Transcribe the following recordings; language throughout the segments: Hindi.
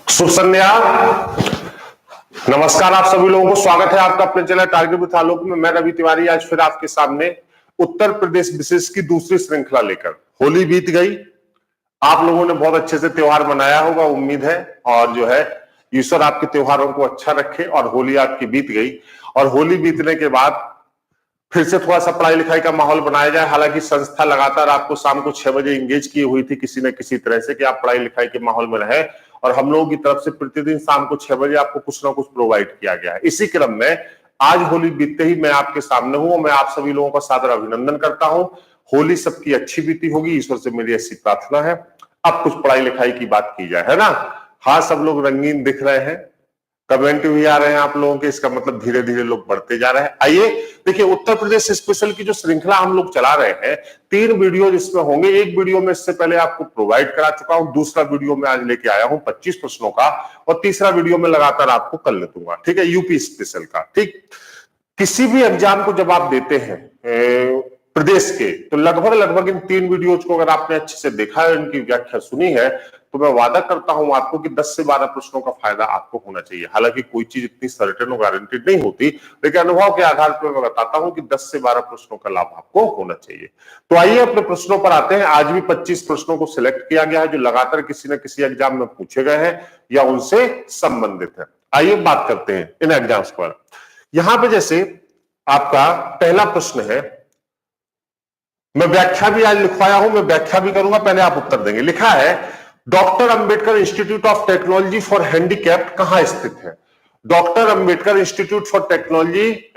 शुभ संध्या। नमस्कार आप सभी लोगों को, स्वागत है आपका अपने चैनल टारगेट विथ आलोक में। मैं रवि तिवारी आज फिर आपके सामने उत्तर प्रदेश विशेष की दूसरी श्रृंखला लेकर। होली बीत गई, आप लोगों ने बहुत अच्छे से त्योहार मनाया होगा उम्मीद है, और जो है ईश्वर आपके त्योहारों को अच्छा रखे। और होली आपकी बीत गई, और होली बीतने के बाद फिर से थोड़ा सा पढ़ाई लिखाई का माहौल बनाया जाए। हालांकि संस्था लगातार आपको शाम को 6 बजे इंगेज की हुई थी किसी न किसी तरह से कि आप पढ़ाई लिखाई के माहौल में रहे, और हम लोगों की तरफ से प्रतिदिन शाम को 6 बजे आपको कुछ ना कुछ प्रोवाइड किया गया है। इसी क्रम में आज होली बीतते ही मैं आपके सामने हूं। मैं आप सभी लोगों का सादर अभिनंदन करता हूं। होली सबकी अच्छी बीती होगी, ईश्वर से मेरी ऐसी प्रार्थना है। अब कुछ पढ़ाई लिखाई की बात की जाए, है ना। हाँ, सब लोग रंगीन दिख रहे हैं, कमेंट भी आ रहे हैं आप लोगों के, इसका मतलब धीरे धीरे लोग बढ़ते जा रहे हैं। आइए देखिए, उत्तर प्रदेश स्पेशल की जो श्रृंखला हम लोग चला रहे हैं, 3 वीडियो इसमें होंगे। एक वीडियो में इससे पहले आपको प्रोवाइड करा चुका हूं, दूसरा वीडियो में आज लेके आया हूं 25 प्रश्नों का, और तीसरा वीडियो में लगातार आपको कल ले दूंगा, ठीक है, यूपी स्पेशल का। ठीक, किसी भी एग्जाम को जब आप देते हैं प्रदेश के, तो लगभग इन 3 वीडियोज को अगर आपने अच्छे से देखा है, इनकी व्याख्या सुनी है, तो मैं वादा करता हूं आपको कि 10 से 12 प्रश्नों का फायदा आपको होना चाहिए। हालांकि कोई चीज इतनी सर्टेन और गारंटीड नहीं होती, लेकिन अनुभव के आधार पर मैं बताता हूं कि 10 से 12 प्रश्नों का लाभ आपको होना चाहिए। तो आइए अपने प्रश्नों पर आते हैं। आज भी 25 प्रश्नों को सिलेक्ट किया गया है जो लगातार किसी न किसी एग्जाम में पूछे गए हैं या उनसे संबंधित है। आइए बात करते हैं इन एग्जाम्स पर। यहां पर जैसे आपका पहला प्रश्न है, मैं व्याख्या भी आज लिखवाया हूं, मैं व्याख्या भी करूंगा, पहले आप उत्तर देंगे। लिखा है, doctor Ambedkar institute of technology for handicapped कहां स्थित है? Doctor Ambedkar institute of technology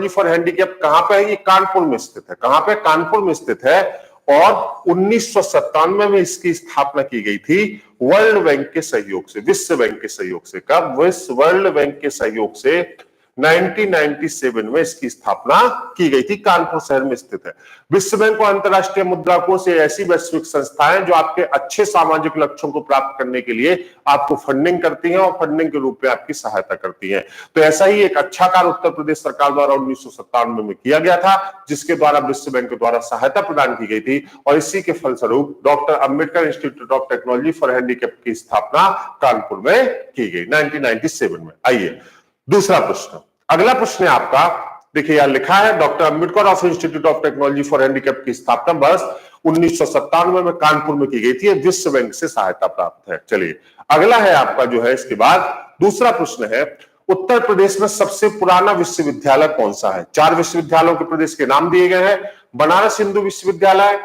for handicapped कहां पे है? ये कानपुर में स्थित है। कहां पे? कानपुर में स्थित है। और 1997 में इसकी स्थापना की गई थी वर्ल्ड बैंक के सहयोग से, विश्व बैंक के सहयोग से। कब? वर्ल्ड बैंक के सहयोग से 1997 में इसकी स्थापना की गई थी। कानपुर शहर में स्थित है। विश्व बैंक और अंतरराष्ट्रीय मुद्रा कोष ऐसी वैश्विक संस्थाएं जो आपके अच्छे सामाजिक लक्ष्यों को प्राप्त करने के लिए आपको फंडिंग करती हैं और फंडिंग के रूप में आपकी सहायता करती हैं। तो ऐसा ही एक अच्छा कार्य उत्तर प्रदेश सरकार द्वारा 1997 में किया गया था, जिसके द्वारा विश्व बैंक के द्वारा सहायता प्रदान की गई थी, और इसी के फलस्वरूप doctor Ambedkar institute of technology for handicapped की स्थापना कानपुर में की गई 1997 में। आइए दूसरा प्रश्न। अगला प्रश्न है आपका, देखिए यहां लिखा है, doctor Ambedkar of institute of technology for handicapped की स्थापना वर्ष 1997 में कानपुर में की गई थी। विश्व बैंक से सहायता प्राप्त है। चलिए अगला है आपका जो है, इसके बाद दूसरा प्रश्न है, उत्तर प्रदेश में सबसे पुराना विश्वविद्यालय कौन सा है? 4 विश्वविद्यालयों के प्रदेश के नाम दिए गए हैं। बनारस हिंदू विश्वविद्यालय,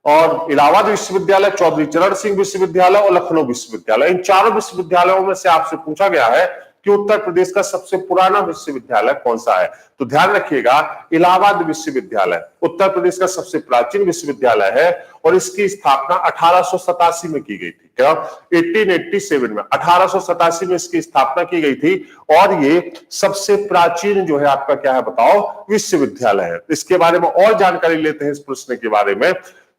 और इलाहाबाद विश्वविद्यालय, चौधरी चरण सिंह विश्वविद्यालय और लखनऊ विश्वविद्यालय। इन चारों विश्वविद्यालयों में से आपसे पूछा गया है कि उत्तर प्रदेश का सबसे पुराना विश्वविद्यालय कौन सा है। तो ध्यान रखिएगा, इलाहाबाद विश्वविद्यालय उत्तर प्रदेश का सबसे प्राचीन विश्वविद्यालय है, और इसकी स्थापना 1887 में की गई थी। क्या? 1887 में, 1887 में इसकी स्थापना की गई थी, और ये सबसे प्राचीन जो है आपका क्या है बताओ? विश्वविद्यालय है। इसके बारे में और जानकारी लेते हैं इस प्रश्न के बारे में।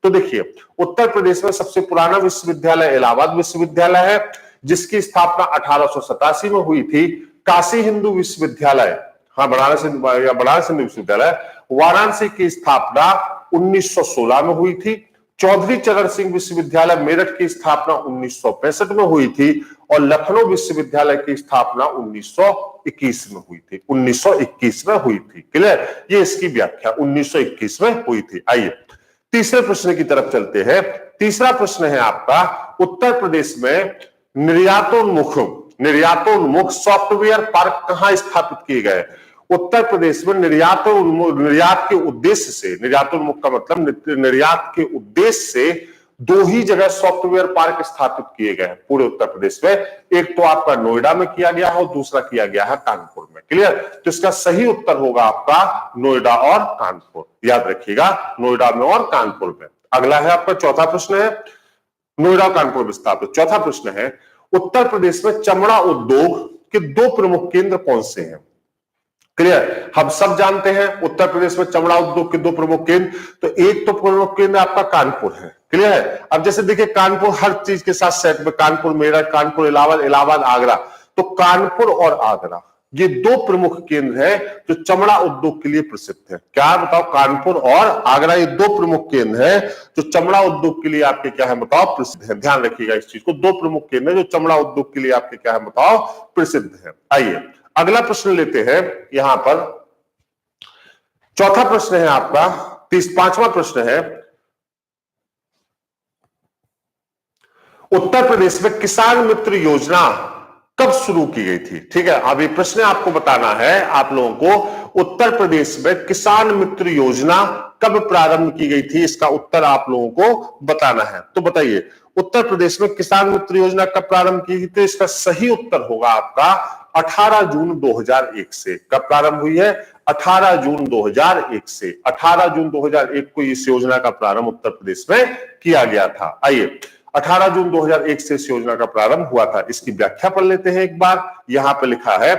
तो देखिए, उत्तर प्रदेश में सबसे पुराना विश्वविद्यालय इलाहाबाद विश्वविद्यालय है, जिसकी स्थापना 1887 में हुई थी। काशी हिंदू विश्वविद्यालय, हाँ बनारस हिंदू विश्वविद्यालय, वाराणसी की स्थापना 1916 में हुई थी। चौधरी चरण सिंह विश्वविद्यालय मेरठ की स्थापना 1965 में हुई थी, और लखनऊ विश्वविद्यालय की स्थापना 1921 में हुई थी। 1921 में हुई थी। क्लियर? ये इसकी व्याख्या 1921 में हुई थी। आइए तीसरे प्रश्न की तरफ चलते हैं। तीसरा प्रश्न है आपका, उत्तर प्रदेश में निर्यातोन्मुख सॉफ्टवेयर पार्क कहां स्थापित किए गए? उत्तर प्रदेश में निर्यात के उद्देश्य से, निर्यातोन्मुख का मतलब निर्यात के उद्देश्य से 2 ही जगह सॉफ्टवेयर पार्क स्थापित किए गए हैं पूरे उत्तर प्रदेश में। एक तो आपका नोएडा में किया गया है और दूसरा किया गया है कानपुर में। क्लियर? तो इसका सही उत्तर होगा आपका नोएडा और कानपुर। याद रखिएगा, नोएडा में और कानपुर में। अगला है आपका चौथा प्रश्न है, नोएडा कानपुर में स्थापित। चौथा प्रश्न है, उत्तर प्रदेश में चमड़ा उद्योग के 2 प्रमुख केंद्र कौन से हैं? क्लियर? हम सब जानते हैं उत्तर प्रदेश में चमड़ा उद्योग के 2 प्रमुख केंद्र, तो एक तो प्रमुख केंद्र आपका कानपुर है। क्लियर है? अब जैसे देखिए, कानपुर हर चीज के साथ सेट में, कानपुर मेरठ, कानपुर इलाहाबाद, इलाहाबाद आगरा, तो कानपुर और आगरा ये दो प्रमुख केंद्र है जो चमड़ा उद्योग के लिए प्रसिद्ध है। क्या बताओ? कानपुर और आगरा, ये दो प्रमुख केंद्र है जो चमड़ा उद्योग के लिए आपके क्या है बताओ प्रसिद्ध है। ध्यान रखिएगा इस चीज को, दो प्रमुख केंद्र है जो चमड़ा उद्योग के लिए आपके क्या है बताओ प्रसिद्ध है। आइए अगला प्रश्न लेते हैं। यहां पर चौथा प्रश्न है आपका, 5वां प्रश्न है, उत्तर प्रदेश में किसान मित्र योजना कब शुरू की गई थी? ठीक है, अब ये प्रश्न आपको बताना है आप लोगों को, उत्तर प्रदेश में किसान मित्र योजना कब प्रारंभ की गई थी, इसका उत्तर आप लोगों को बताना है। तो बताइए उत्तर प्रदेश में किसान मित्र योजना कब प्रारंभ की गई थी? इसका सही उत्तर होगा आपका 18 जून 2001 से। कब प्रारंभ हुई है? 18 जून 2001 से। 18 जून 2001 को इस योजना का प्रारंभ उत्तर प्रदेश में किया गया था। आइए 18 जून 2001 से इस योजना का प्रारंभ हुआ था। इसकी व्याख्या पढ़ लेते हैं एक बार। यहां पे लिखा है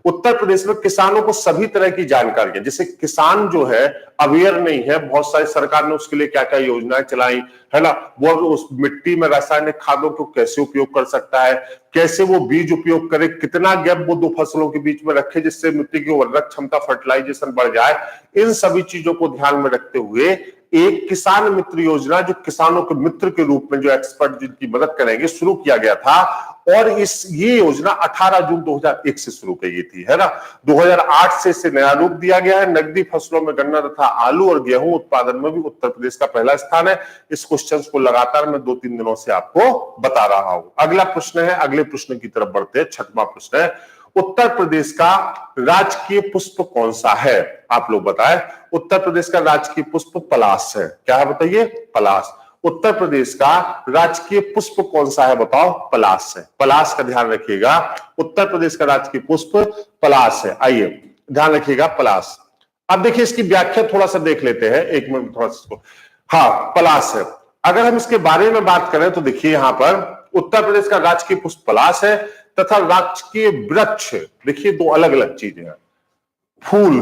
उत्तर प्रदेश में किसानों को सभी तरह की जानकारियां, जैसे किसान जो है अवेयर नहीं है, बहुत सारी सरकार ने उसके लिए क्या क्या योजनाएं चलाई है ना, वो उस मिट्टी में रासायनिक खादों को कैसे उपयोग कर सकता है, कैसे वो बीज उपयोग करे, कितना गैप वो दो फसलों के बीच में रखे जिससे मिट्टी की उर्वरक क्षमता फर्टिलाइजेशन बढ़ जाए, इन सभी चीजों को ध्यान में रखते हुए एक किसान मित्र योजना जो किसानों के मित्र के रूप में जो एक्सपर्ट जिनकी मदद करेंगे शुरू किया गया था। और ये योजना 18 जून 2001 से शुरू की गई थी, है ना। 2008 से इसे नया रूप दिया गया है। नकदी फसलों में गन्ना तथा आलू और गेहूं उत्पादन में भी उत्तर प्रदेश का पहला स्थान है। इस क्वेश्चन को लगातार मैं 2-3 दिनों से आपको बता रहा हूं। अगला प्रश्न है, अगले प्रश्न की तरफ बढ़ते हैं। 6वां प्रश्न है, उत्तर प्रदेश का राजकीय पुष्प कौन सा है? आप लोग बताएं। उत्तर प्रदेश का राजकीय पुष्प पलाश है। क्या है बताइए? पलाश। उत्तर प्रदेश का राजकीय पुष्प कौन सा है बताओ? पलाश है। पलाश का ध्यान रखिएगा, उत्तर प्रदेश का राजकीय पुष्प पलाश है। आइए ध्यान रखिएगा पलाश। अब देखिए इसकी व्याख्या थोड़ा सा देख लेते हैं, एक मिनट थोड़ा सा। हाँ पलाश है। अगर हम इसके बारे में बात करें तो देखिए यहां पर उत्तर प्रदेश का राजकीय पुष्प पलाश है तथा राजकीय वृक्ष, देखिए दो अलग अलग चीजें हैं। फूल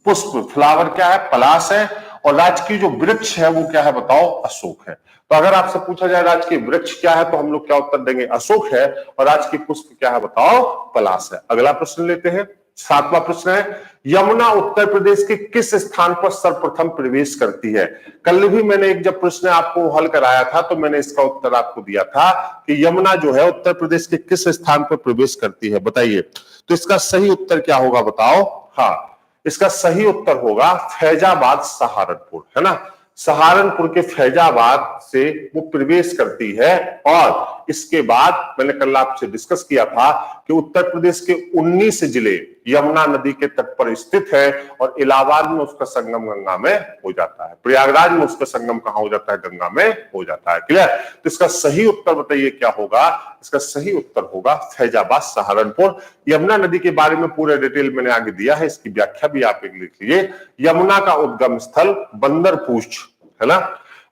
पुष्प फ्लावर क्या है? पलाश है। और राजकीय जो वृक्ष है वो क्या है बताओ? अशोक है। तो अगर आपसे पूछा जाए राजकीय वृक्ष क्या है तो हम लोग क्या उत्तर देंगे? अशोक है। और राजकीय पुष्प क्या है बताओ? पलाश है। अगला प्रश्न लेते हैं। 7वां प्रश्न है, यमुना उत्तर प्रदेश के किस स्थान पर सर्वप्रथम प्रवेश करती है? कल भी मैंने एक जब प्रश्न आपको हल कराया था तो मैंने इसका उत्तर आपको दिया था कि यमुना जो है उत्तर प्रदेश के किस स्थान पर प्रवेश करती है, बताइए। तो इसका सही उत्तर क्या होगा बताओ? हाँ, इसका सही उत्तर होगा फैजाबाद सहारनपुर, है ना। सहारनपुर के फैजाबाद से वो प्रवेश करती है। और इसके बाद मैंने कल आपसे डिस्कस किया था कि उत्तर प्रदेश के 19 जिले यमुना नदी के तट पर स्थित है और इलाहाबाद में उसका संगम गंगा में हो जाता है। प्रयागराज में उसका संगम कहां हो जाता है? गंगा में हो जाता है। क्लियर? तो इसका सही उत्तर बताइए क्या होगा? इसका सही उत्तर होगा फैजाबाद सहारनपुर। यमुना नदी के बारे में पूरे डिटेल मैंने आगे दिया है, इसकी व्याख्या भी आप लिख लीजिए। यमुना का उद्गम स्थल बंदरपूंछ, है ना।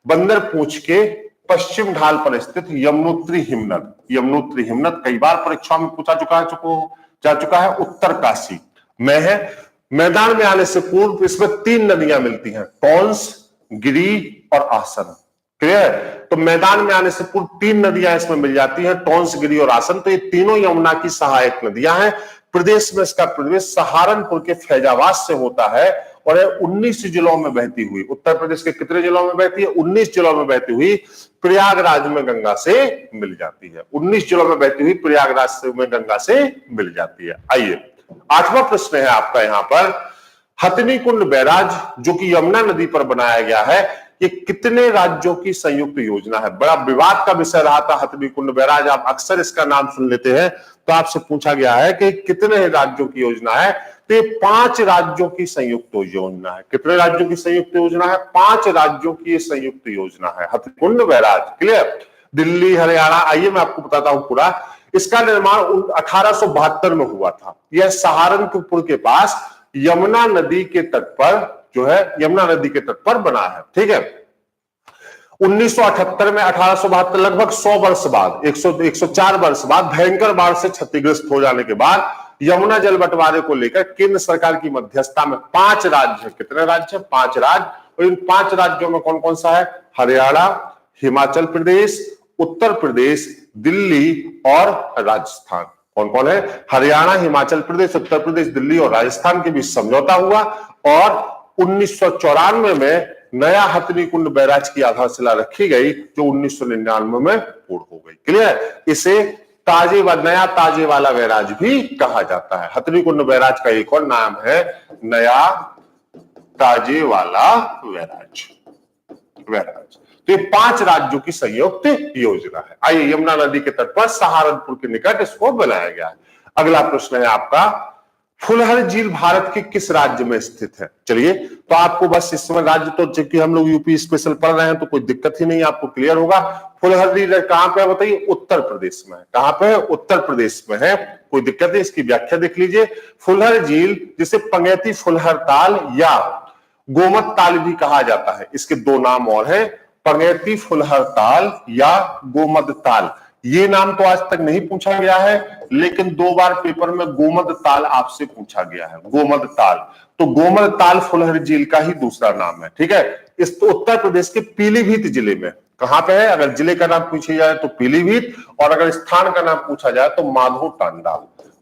बंदरपूंछ के पश्चिम ढाल पर स्थित यमुनोत्री हिमनद, यमुनोत्री हिमनद कई बार परीक्षा में पूछा जा चुका है उत्तरकाशी में है। मैदान में आने से पूर्व इसमें 3 नदियां मिलती हैं, टॉन्स, गिरी और आसन। क्लियर? तो मैदान में आने से पूर्व 3 नदियां इसमें मिल जाती हैं, टॉन्स, गिरी और आसन। तो ये तीनों यमुना की सहायक नदियां हैं। प्रदेश में इसका प्रवेश सहारनपुर के फैजाबाद से होता है और 19 जिलों में बहती हुई, उत्तर प्रदेश के कितने जिलों में बहती है? 19 जिलों में बहती हुई प्रयागराज में गंगा से मिल जाती है। 19 जिलों में बहती हुई प्रयागराज में गंगा से मिल जाती है। आइए 8वां प्रश्न है आपका यहां पर, हथनी कुंड बैराज जो कि यमुना नदी पर बनाया गया है, ये कितने राज्यों की संयुक्त योजना है? बड़ा विवाद का विषय रहा था हथनी कुंड बैराज, आप अक्सर इसका नाम सुन लेते हैं। तो आपसे पूछा गया है कि कितने राज्यों की योजना है? तो ये 5 राज्यों की संयुक्त योजना है। कितने राज्यों की संयुक्त योजना है? 5 राज्यों की संयुक्त योजना है हथनी कुंड बैराज। क्लियर? दिल्ली, हरियाणा। आइए मैं आपको बताता हूं पूरा। इसका निर्माण 1872 में हुआ था। यह सहारनपुर के पास यमुना नदी के तट पर जो है, यमुना नदी के तट पर बना है। ठीक है। 1978 में 1872 लगभग 100 वर्ष बाद, 104 वर्ष बाद भयंकर बाढ़ से क्षतिग्रस्त हो जाने के बाद यमुना जल बंटवारे को लेकर केंद्र सरकार की मध्यस्थता में 5 राज्य, कितने राज्य? 5 राज्य। और इन 5 राज्यों में कौन कौन सा है? हरियाणा, हिमाचल प्रदेश, उत्तर प्रदेश, दिल्ली और राजस्थान। कौन कौन है? हरियाणा, हिमाचल प्रदेश, उत्तर प्रदेश, दिल्ली और राजस्थान के बीच समझौता हुआ और 1994 में नया हथनी कुंड बैराज की आधारशिला रखी गई जो 1999 में पूर्ण हो गई। क्लियर? इसे नया ताजेवाला बैराज भी कहा जाता है। हथनी कुंड बैराज का एक और नाम है नया ताजेवाला बैराज। तो ये 5 राज्यों की संयुक्त योजना है। आइए, यमुना नदी के तट पर सहारनपुर के निकट इसको बनाया गया है। अगला प्रश्न है आपका, फुलहर झील भारत के किस राज्य में स्थित है? चलिए, तो आपको बस इस समय राज्य तो चूंकि हम लोग यूपी स्पेशल पढ़ रहे हैं तो कोई दिक्कत ही नहीं, आपको क्लियर होगा। फुलहर झील कहां पे है बताइए? उत्तर प्रदेश में। कहां पे है? उत्तर प्रदेश में है, कोई दिक्कत नहीं। इसकी व्याख्या देख लीजिए। फुलहर झील जिसे पंगैती फुलहर ताल या गोमत ताल भी कहा जाता है, इसके 2 नाम और हैं, पंगैती फुलहर ताल या गोमद ताल। ये नाम तो आज तक नहीं पूछा गया है, लेकिन 2 बार पेपर में गोमद ताल आपसे पूछा गया है। गोमद ताल, तो गोमद ताल फुलहर झील का ही दूसरा नाम है। ठीक है? इस तो उत्तर प्रदेश के पीलीभीत जिले में। कहां पे है? अगर जिले का नाम पूछा जाए तो पीलीभीत, और अगर स्थान का नाम पूछा जाए तो माधो टांडा।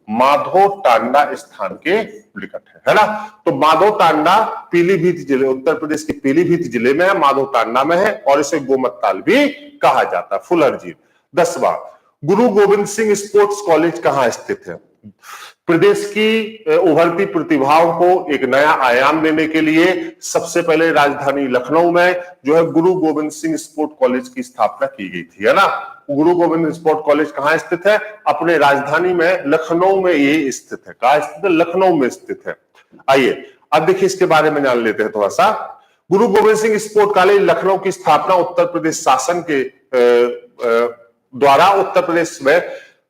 माधो टांडा स्थान के निकट है ना? तो माधो टांडा पीलीभीत जिले, उत्तर प्रदेश के पीलीभीत जिले में है, माधो टांडा में है, और इसे गोमत ताल भी कहा जाता है। फुलहर झील। 10वां, गुरु गोविंद सिंह स्पोर्ट्स कॉलेज कहां स्थित है? प्रदेश की उभरती प्रतिभाओं को एक नया आयाम देने के लिए सबसे पहले राजधानी लखनऊ में जो है गुरु गोविंद सिंह स्पोर्ट कॉलेज की स्थापना की गई थी, है ना? गुरु गोविंद स्पोर्ट कॉलेज कहां स्थित है? अपने राजधानी में लखनऊ में ये स्थित है। कहां स्थित है? लखनऊ में स्थित है। आइए, अब देखिए इसके बारे में जान लेते हैं थोड़ा सा। गुरु गोविंद सिंह स्पोर्ट कॉलेज लखनऊ की स्थापना उत्तर प्रदेश शासन के द्वारा उत्तर प्रदेश में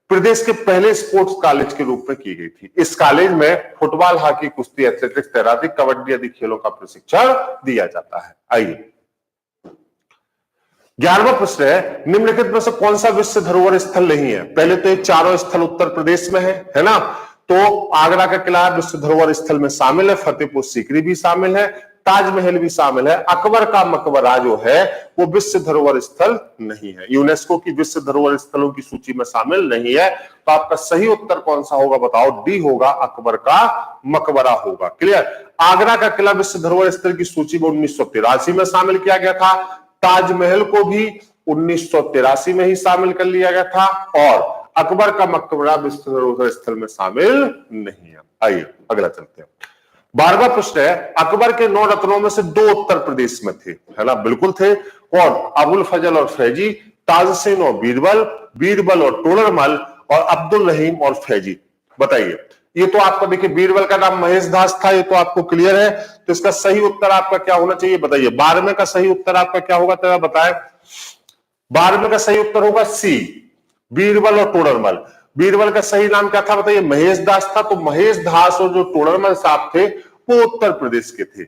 प्रदेश के पहले स्पोर्ट्स कॉलेज के रूप में की गई थी। इस कॉलेज में फुटबॉल, हॉकी, कुश्ती, एथलेटिक्स, तैराकी, कबड्डी आदि खेलों का प्रशिक्षण दिया जाता है। आइए, 11वां प्रश्न है, निम्नलिखित में से कौन सा विश्व धरोहर स्थल नहीं है? पहले तो ये चारों स्थल उत्तर प्रदेश में है ना? तो आगरा का किला विश्व धरोहर स्थल में शामिल है, फतेहपुर सीकरी भी शामिल है, ताजमहल भी शामिल है। अकबर का मकबरा जो है वो विश्व धरोहर स्थल नहीं है, यूनेस्को की विश्व धरोहर स्थलों की सूची में शामिल नहीं है। तो आपका सही उत्तर कौन सा होगा बताओ? डी होगा, अकबर का मकबरा होगा। क्लियर? आगरा का किला विश्व धरोहर स्थल की सूची में 1983 में शामिल किया गया था। ताजमहल को भी 1983 में ही शामिल कर लिया गया था, और अकबर का मकबरा विश्व धरोहर स्थल में शामिल नहीं है। आइए अगला चलते हैं। 12वां प्रश्न है, अकबर के 9 रत्नों में से 2 उत्तर प्रदेश में थे, है ना? बिल्कुल थे। कौन? अबुल फजल और फैजी, ताजसेन और बीरबल, बीरबल और टोडरमल, और अब्दुल रहीम और फैजी। बताइए, ये तो आपका देखिए बीरबल का नाम महेश दास था, ये तो आपको क्लियर है। तो इसका सही उत्तर आपका क्या होना चाहिए बताइए? 12वें का सही उत्तर आपका क्या होगा? तो बताए 12वें का सही उत्तर होगा सी, बीरबल और टोडरमल। बीरबल का सही नाम क्या था बताइए? महेश दास था। तो महेश दास और जो टोडरमल साहब थे वो उत्तर प्रदेश के थे।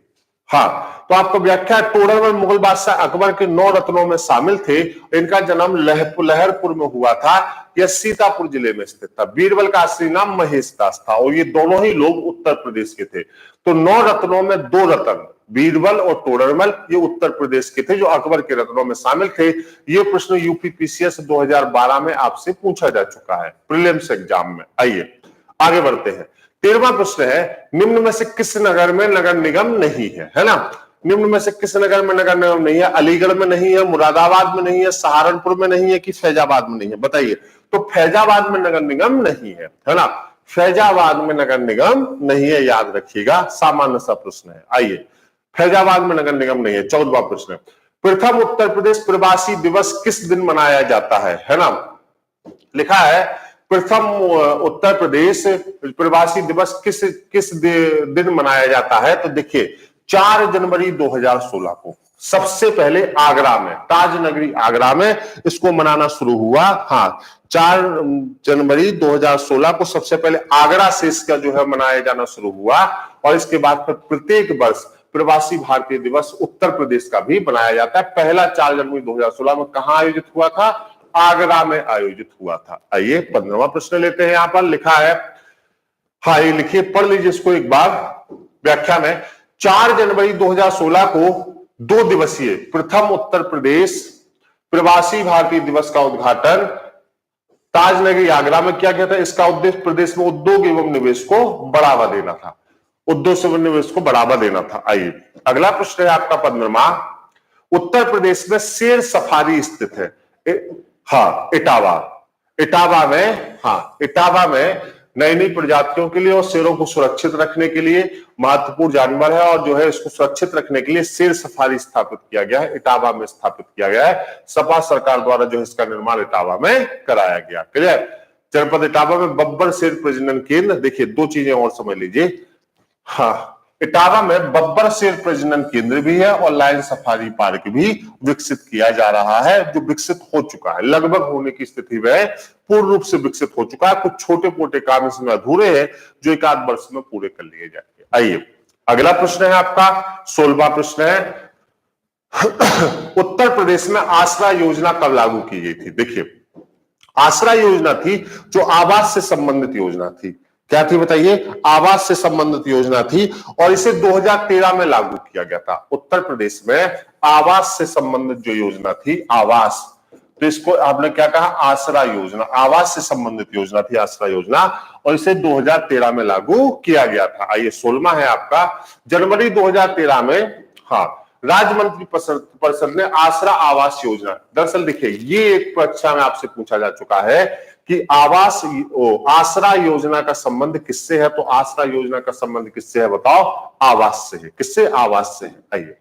हाँ, तो आपको व्याख्या, टोडरमल मुगल बादशाह अकबर के 9 रत्नों में शामिल थे। इनका जन्म लहरपुर में हुआ था, यह सीतापुर जिले में स्थित था। बीरबल का असली नाम महेश दास था, और ये दोनों ही लोग उत्तर प्रदेश के थे। तो 9 रत्नों में 2 रत्न, बीरबल और टोडरमल, ये उत्तर प्रदेश के थे जो अकबर के रत्नों में शामिल थे। ये प्रश्न यूपी पीसीएस 2012 में आपसे पूछा जा चुका है प्रीलिम्स एग्जाम में। आइए आगे बढ़ते हैं। 13वां प्रश्न है, निम्न में से किस नगर में नगर निगम नहीं है ना? निम्न में से किस नगर में नगर निगम नहीं है? अलीगढ़ में नहीं है, मुरादाबाद में नहीं है, सहारनपुर में नहीं है, कि फैजाबाद में नहीं है? बताइए। तो फैजाबाद में नगर निगम नहीं है ना? फैजाबाद में नगर निगम नहीं है, याद रखिएगा, सामान्य सा प्रश्न है। आइए, फैजाबाद में नगर निगम नहीं है। 14वां प्रश्न, प्रथम उत्तर प्रदेश प्रवासी दिवस किस दिन मनाया जाता है ना? लिखा है प्रथम उत्तर प्रदेश प्रवासी दिवस किस दिन मनाया जाता है? तो देखिए 4 जनवरी 2016 को सबसे पहले आगरा में, ताज नगरी आगरा में इसको मनाना शुरू हुआ। हाँ, 4 जनवरी 2016 को सबसे पहले आगरा से इसका जो है मनाया जाना शुरू हुआ, और इसके बाद फिर प्रत्येक वर्ष प्रवासी भारतीय दिवस उत्तर प्रदेश का भी बनाया जाता है। पहला 4 जनवरी 2016 में कहां आयोजित हुआ था? आगरा में आयोजित हुआ था। आइए 15वां प्रश्न लेते हैं। यहां पर लिखा है, हाँ ये लिखिए, पढ़ लीजिए इसको एक बार व्याख्या में। 4 जनवरी 2016 को 2 दिवसीय प्रथम उत्तर प्रदेश प्रवासी भारतीय दिवस का उद्घाटन ताजनगरी आगरा में क्या किया था? इसका उद्देश्य प्रदेश में उद्योग एवं निवेश को बढ़ावा देना था, उद्योग एवं निवेश को बढ़ावा देना था। आइए अगला प्रश्न है आपका 15वां, उत्तर प्रदेश में शेर सफारी स्थित है। इटावा में नई नई प्रजातियों के लिए और शेरों को सुरक्षित रखने के लिए महत्वपूर्ण जानवर है, और जो है इसको सुरक्षित रखने के लिए शेर सफारी स्थापित किया गया है, इटावा में स्थापित किया गया है। सपा सरकार द्वारा जो है इसका निर्माण इटावा में कराया गया। क्लियर? जनपद इटावा में बब्बर शेर प्रजनन केंद्र, देखिए दो चीजें और समझ लीजिए। इटावा में बब्बर शेर प्रजनन केंद्र भी है और लायन सफारी पार्क भी विकसित किया जा रहा है, जो विकसित हो चुका है, लगभग होने की स्थिति में, पूर्ण रूप से विकसित हो चुका है। कुछ छोटे मोटे काम इसमें अधूरे हैं जो एक आध वर्ष में पूरे कर लिए जाएंगे। आइए अगला प्रश्न है आपका 16वां प्रश्न है, उत्तर प्रदेश में आसरा योजना कब लागू की गई थी? देखिए आसरा योजना थी जो आवास से संबंधित योजना थी। क्या थी बताइए? आवास से संबंधित योजना थी और इसे 2013 में लागू किया गया था। उत्तर प्रदेश में आवास से संबंधित जो योजना थी, आवास, तो इसको आपने क्या कहा? आसरा योजना, आवास से संबंधित योजना थी आसरा योजना, और इसे 2013 में लागू किया गया था। आइए 16वां है आपका, जनवरी 2013 में राज्य मंत्री परिषद ने आसरा आवास योजना, दरअसल देखिए ये एक परीक्षा में आपसे पूछा जा चुका है कि आसरा योजना का संबंध किससे है? तो आसरा योजना का संबंध किससे है बताओ? आवास से है। किससे? आवास से है। आइए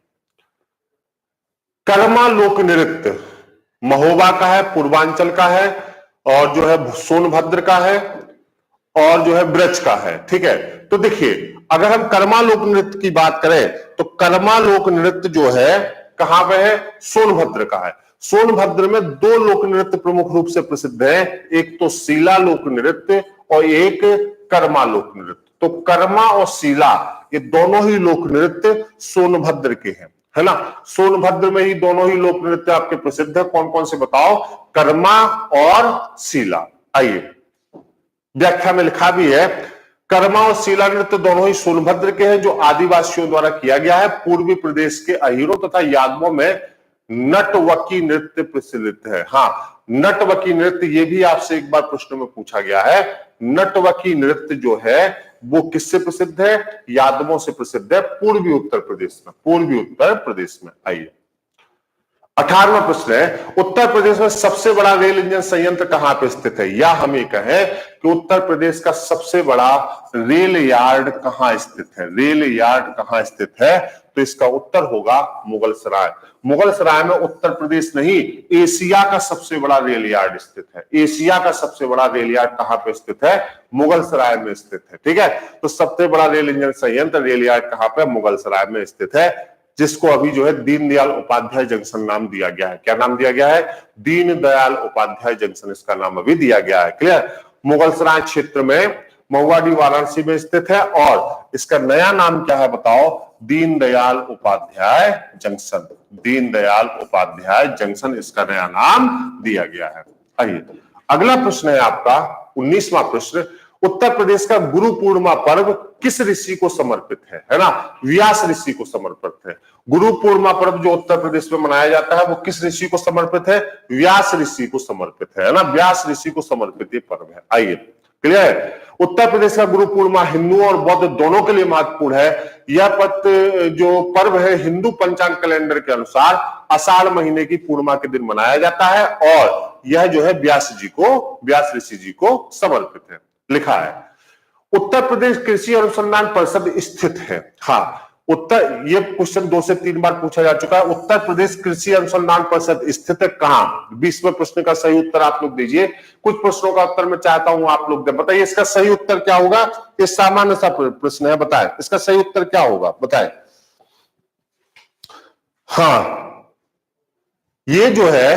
कर्मा लोक नृत्य महोबा का है, पूर्वांचल का है, और जो है सोनभद्र का है, और जो है ब्रज का है। ठीक है, तो देखिए अगर हम कर्मा लोक नृत्य की बात करें तो कर्मा लोक नृत्य जो है कहां पे है? सोनभद्र का है। सोनभद्र में दो लोक नृत्य प्रमुख रूप से प्रसिद्ध है, एक तो शीला लोक नृत्य और एक कर्मा लोक नृत्य। तो कर्मा और शीला ये दोनों ही लोक नृत्य सोनभद्र के हैं, है ना? सोनभद्र में ही दोनों ही लोक नृत्य आपके प्रसिद्ध है। कौन कौन से बताओ? कर्मा और शीला। आइए व्याख्या में लिखा भी है, कर्मा और शीला नृत्य दोनों ही सोनभद्र के हैं, जो आदिवासियों द्वारा किया गया है। पूर्वी प्रदेश के अहीरों तथा यादवों में नटवकी नृत्य प्रचलित है। नटवकी नृत्य ये भी आपसे एक बार प्रश्न में पूछा गया है। नटवकी नृत्य जो है वो किससे प्रसिद्ध है? यादवों से प्रसिद्ध है, पूर्वी उत्तर प्रदेश में, पूर्वी उत्तर प्रदेश में। आइए 18वां प्रश्न है, उत्तर प्रदेश में सबसे बड़ा रेल इंजन संयंत्र कहां पे स्थित है? या हम ये कहें कि उत्तर प्रदेश का सबसे बड़ा रेल यार्ड कहां स्थित है? रेल यार्ड कहां स्थित है? तो इसका उत्तर होगा मुगलसराय। मुगलसराय में उत्तर प्रदेश नहीं, एशिया का सबसे बड़ा रेल यार्ड स्थित है। एशिया का सबसे बड़ा रेल यार्ड कहां पे स्थित है? मुगलसराय में स्थित है। ठीक है, तो सबसे बड़ा रेल इंजन संयंत्र रेल यार्ड कहां पे? मुगलसराय में स्थित है, जिसको अभी जो है दीनदयाल उपाध्याय जंक्शन नाम दिया गया है। क्या नाम दिया गया है? दीनदयाल उपाध्याय जंक्शन इसका नाम अभी दिया गया है। क्लियर? मुगलसराय क्षेत्र में महुआडी वाराणसी में स्थित है और इसका नया नाम क्या है बताओ? दीनदयाल उपाध्याय जंक्शन। दीनदयाल उपाध्याय जंक्शन इसका नया नाम दिया गया है। आइए अगला प्रश्न है आपका 19वां प्रश्न, उत्तर प्रदेश का गुरु पूर्णिमा पर्व किस ऋषि को समर्पित है ना? व्यास ऋषि को समर्पित है। गुरु पूर्णिमा पर्व जो उत्तर प्रदेश में मनाया जाता है वो किस ऋषि को समर्पित है? व्यास ऋषि को समर्पित है ना? व्यास ऋषि को समर्पित ये पर्व है। आइए क्लियर है? उत्तर प्रदेश का गुरु पूर्णिमा हिंदू और बौद्ध दोनों के लिए महत्वपूर्ण है। यह जो पर्व है हिंदू पंचांग कैलेंडर के अनुसार आषाढ़ महीने की पूर्णिमा के दिन मनाया जाता है और यह जो है व्यास ऋषि जी को समर्पित है। लिखा है उत्तर प्रदेश कृषि अनुसंधान परिषद स्थित है। ये क्वेश्चन 2 से 3 बार पूछा जा चुका है। उत्तर प्रदेश कृषि अनुसंधान परिषद स्थित है कहां? 20वें प्रश्न का सही उत्तर आप लोग दीजिए। कुछ प्रश्नों का उत्तर मैं चाहता हूं आप लोग दें। बताइए इसका सही उत्तर क्या होगा? ये सामान्य सा प्रश्न है, बताएं इसका सही उत्तर क्या होगा, बताएं। ये जो है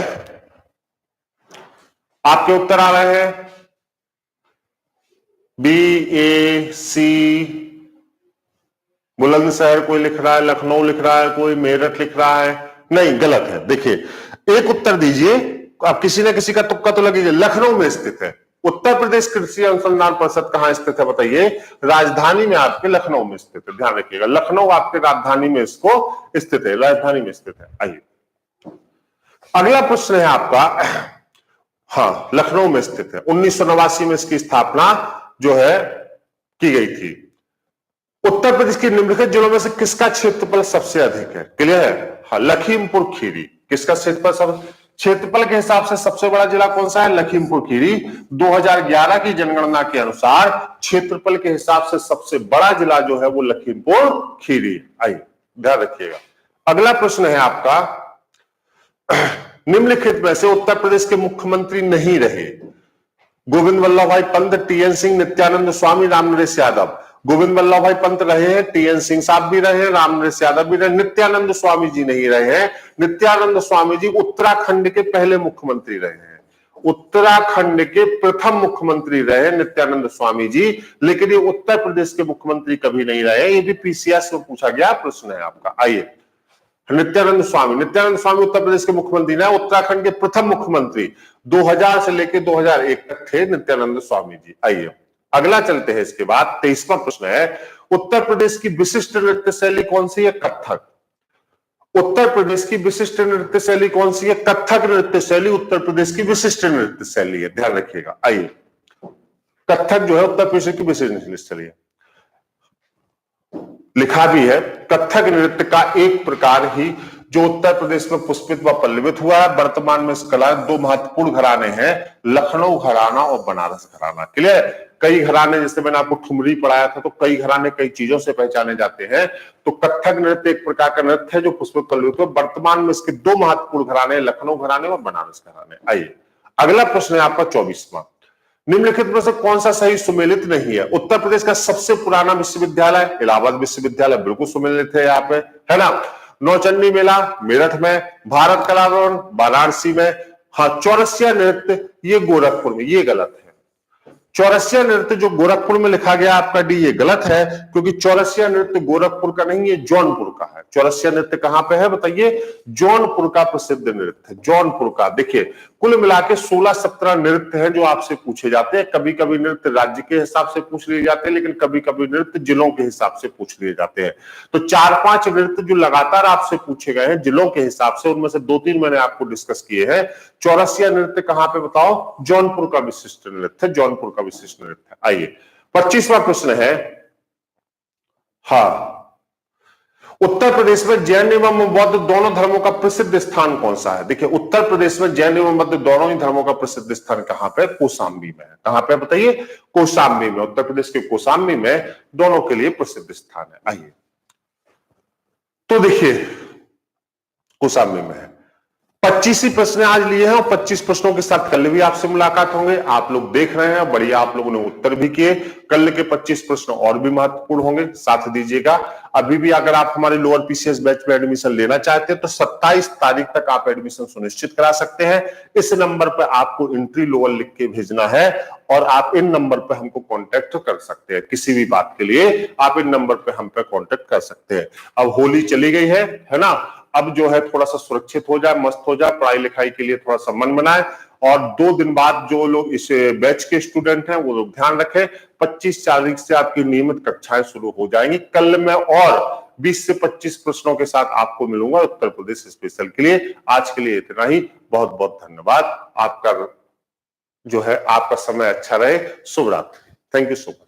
आपके उत्तर आ रहे हैं BAC, बुलंदशहर कोई लिख रहा है, लखनऊ लिख रहा है, कोई मेरठ लिख रहा है। नहीं, गलत है। देखिए एक उत्तर दीजिए, आप किसी ना किसी का तुक्का तो लगेगा। लखनऊ में स्थित है। उत्तर प्रदेश कृषि अनुसंधान परिषद कहां स्थित है बताइए? राजधानी में आपके लखनऊ में स्थित है। ध्यान रखिएगा, लखनऊ आपके राजधानी में इसको स्थित है, राजधानी में स्थित है। आइए अगला प्रश्न है आपका हाँ, लखनऊ में स्थित है। 1989 में इसकी स्थापना जो है की गई थी। उत्तर प्रदेश के निम्नलिखित जिलों में से किसका क्षेत्रफल सबसे अधिक है? क्लियर है? हाँ, लखीमपुर खीरी। किसका क्षेत्रफल के हिसाब से सबसे बड़ा जिला कौन सा है? लखीमपुर खीरी। 2011 की जनगणना के अनुसार क्षेत्रफल के हिसाब से सबसे बड़ा जिला जो है वो लखीमपुर खीरी। आइए ध्यान रखिएगा। अगला प्रश्न है आपका, निम्नलिखित में से उत्तर प्रदेश के मुख्यमंत्री नहीं रहे? गोविंद वल्लभ भाई पंत, टीएन सिंह, नित्यानंद स्वामी, रामनरेश यादव। गोविंद वल्लभ भाई पंत रहे हैं, टीएन सिंह साहब भी रहे हैं, रामनरेश यादव भी रहे, नित्यानंद स्वामी जी नहीं रहे हैं। नित्यानंद स्वामी जी उत्तराखंड के पहले मुख्यमंत्री रहे हैं, उत्तराखंड के प्रथम मुख्यमंत्री रहे नित्यानंद स्वामी जी, लेकिन ये उत्तर प्रदेश के मुख्यमंत्री कभी नहीं रहे। ये भी पीसीएस में पूछा गया प्रश्न है आपका। आइए, नित्यानंद स्वामी उत्तर प्रदेश के मुख्यमंत्री ने, उत्तराखंड के प्रथम मुख्यमंत्री 2000 से लेकर 2001 तक थे नित्यानंद स्वामी जी। आइए अगला चलते हैं। इसके बाद 23वां प्रश्न है, उत्तर प्रदेश की विशिष्ट नृत्य शैली कौन सी है? कथक। उत्तर प्रदेश की विशिष्ट नृत्य शैली कौन सी है? कथक नृत्य शैली उत्तर प्रदेश की विशिष्ट नृत्य शैली है, ध्यान रखिएगा। आइए, कथक जो है उत्तर प्रदेश की विशिष्ट नृत्य शैली है। लिखा भी है, कथक नृत्य का एक प्रकार ही जो उत्तर प्रदेश में पुष्पित व पल्लवित हुआ है। वर्तमान में इस कला दो महत्वपूर्ण घराने हैं, लखनऊ घराना और बनारस घराना। क्लियर? कई घराने, जैसे मैंने आपको ठुमरी पढ़ाया था, तो कई घराने कई चीजों से पहचाने जाते हैं। तो कथक नृत्य एक प्रकार का नृत्य है जो पुष्पित पल्लवित हुआ। वर्तमान में इसके दो महत्वपूर्ण घराने, लखनऊ घराने और बनारस घराने। आइए अगला प्रश्न है आपका 24वां, निम्नलिखित में से कौन सा सही सुमेलित नहीं है? उत्तर प्रदेश का सबसे पुराना विश्वविद्यालय इलाहाबाद विश्वविद्यालय, बिल्कुल सुमेलित है यहाँ पे, है ना। नौचंडी मेला मेरठ में, भारत कला भवन वाराणसी में। हाँ, चौरसिया नृत्य ये गोरखपुर में, ये गलत है। चौरसिया नृत्य जो गोरखपुर में लिखा गया आपका डी, ये गलत है, क्योंकि चौरसिया नृत्य गोरखपुर का नहीं, ये जौनपुर का है। चौरसिया नृत्य कहां पे है बताइए? जौनपुर का प्रसिद्ध नृत्य है, जौनपुर का। देखिए कुल मिला के 16-17 नृत्य हैं जो आपसे पूछे जाते हैं। कभी कभी नृत्य राज्य के हिसाब से पूछ लिए जाते हैं, लेकिन कभी कभी नृत्य जिलों के हिसाब से पूछ लिए जाते हैं। तो 4-5 नृत्य जो लगातार आपसे पूछे गए हैं जिलों के हिसाब से, उनमें से 2-3 मैंने आपको डिस्कस किए हैं। चौरसिया नृत्य कहां पे बताओ? जौनपुर का विशिष्ट नृत्य, जौनपुर का विशिष्ट नृत्य। आइए 25वां प्रश्न है, हाँ, उत्तर प्रदेश में जैन एवं बौद्ध दोनों धर्मों का प्रसिद्ध स्थान कौन सा है? देखिए उत्तर प्रदेश में जैन एवं बौद्ध दोनों ही धर्मों का प्रसिद्ध स्थान कहां पे? कौशाम्बी में है। कहां पे बताइए? कौशाम्बी में। उत्तर प्रदेश के कौशाम्बी में दोनों के लिए प्रसिद्ध स्थान है। आइए तो देखिए कौशाम्बी में है। 25 ही प्रश्न आज लिए हैं और 25 प्रश्नों के साथ कल भी आपसे मुलाकात होंगे। आप लोग देख रहे हैं, बढ़िया आप लोगों ने उत्तर भी किए। कल के 25 प्रश्न और भी महत्वपूर्ण होंगे, साथ दीजिएगा। अभी भी अगर आप हमारे लोअर पीसीएस बैच में एडमिशन लेना चाहते हैं तो 27 तारीख तक आप एडमिशन सुनिश्चित करा सकते हैं। इस नंबर पर आपको एंट्री लोअर लिख के भेजना है और आप इन नंबर पर हमको कांटेक्ट कर सकते हैं। किसी भी बात के लिए आप इन नंबर पर हम पे कांटेक्ट कर सकते हैं। अब होली चली गई है ना, अब जो है थोड़ा सा सुरक्षित हो जाए, मस्त हो जाए, पढ़ाई लिखाई के लिए थोड़ा सा मन बनाए। और 2 दिन बाद जो लोग इस बैच के स्टूडेंट हैं वो लोग ध्यान रखें, 25 तारीख से आपकी नियमित कक्षाएं शुरू हो जाएंगी। कल मैं और 20 से 25 प्रश्नों के साथ आपको मिलूंगा उत्तर प्रदेश स्पेशल के लिए। आज के लिए इतना ही, बहुत बहुत धन्यवाद। आपका जो है आपका समय अच्छा रहे। शुभ रात्रि। Thank you so much.